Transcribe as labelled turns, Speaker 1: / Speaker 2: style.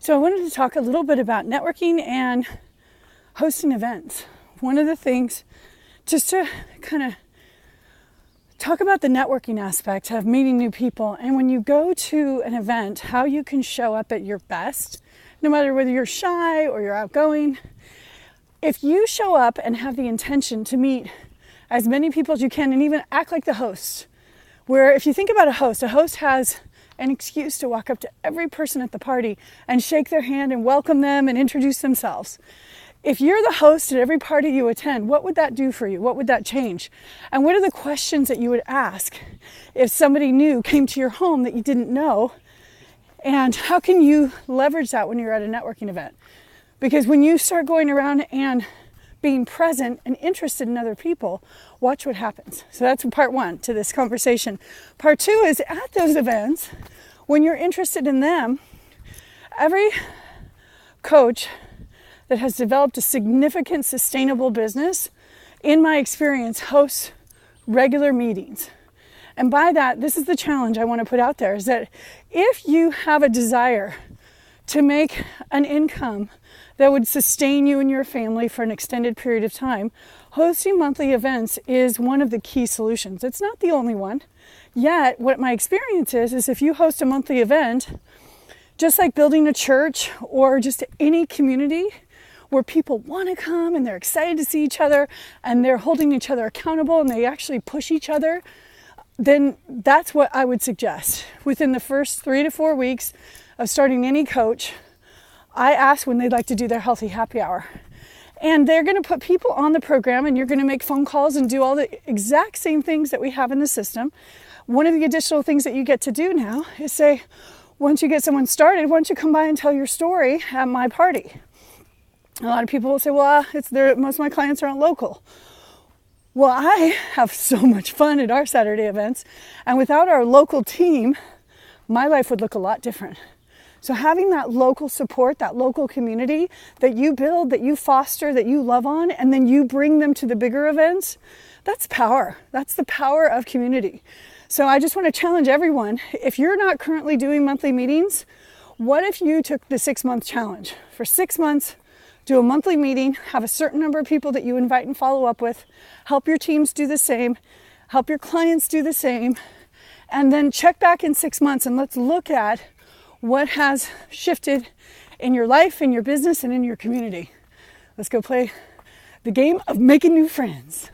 Speaker 1: So I wanted to talk a little bit about networking and hosting events. One of the things, just to kind of talk about the networking aspect of meeting new people, and when you go to an event, how you can show up at your best, no matter whether you're shy or you're outgoing. If you show up and have the intention to meet as many people as you can and even act like the host, where if you think about a host has an excuse to walk up to every person at the party and shake their hand and welcome them and introduce themselves. If you're the host at every party you attend, what would that do for you? What would that change? And what are the questions that you would ask if somebody new came to your home that you didn't know? And how can you leverage that when you're at a networking event? Because when you start going around and being present and interested in other people, watch what happens. So that's part one to this conversation. Part two is at those events, when you're interested in them, every coach that has developed a significant sustainable business, in my experience, hosts regular meetings. And by that, this is the challenge I want to put out there, is that if you have a desire to make an income that would sustain you and your family for an extended period of time, hosting monthly events is one of the key solutions. It's not the only one. Yet, what my experience is if you host a monthly event, just like building a church or just any community where people want to come and they're excited to see each other and they're holding each other accountable and they actually push each other, then that's what I would suggest. Within the first 3 to 4 weeks of starting any coach, I ask when they'd like to do their healthy happy hour. And they're going to put people on the program and you're going to make phone calls and do all the exact same things that we have in the system. One of the additional things that you get to do now is say, once you get someone started, why don't you come by and tell your story at my party? A lot of people will say, well, most of my clients aren't local. Well, I have so much fun at our Saturday events, and without our local team, my life would look a lot different. So having that local support, that local community that you build, that you foster, that you love on, and then you bring them to the bigger events, that's power. That's the power of community. So I just want to challenge everyone, if you're not currently doing monthly meetings, what if you took the 6-month challenge? For 6 months, do a monthly meeting, have a certain number of people that you invite and follow up with, help your teams do the same, help your clients do the same, and then check back in 6 months and let's look at what has shifted in your life, in your business, and in your community. Let's go play the game of making new friends.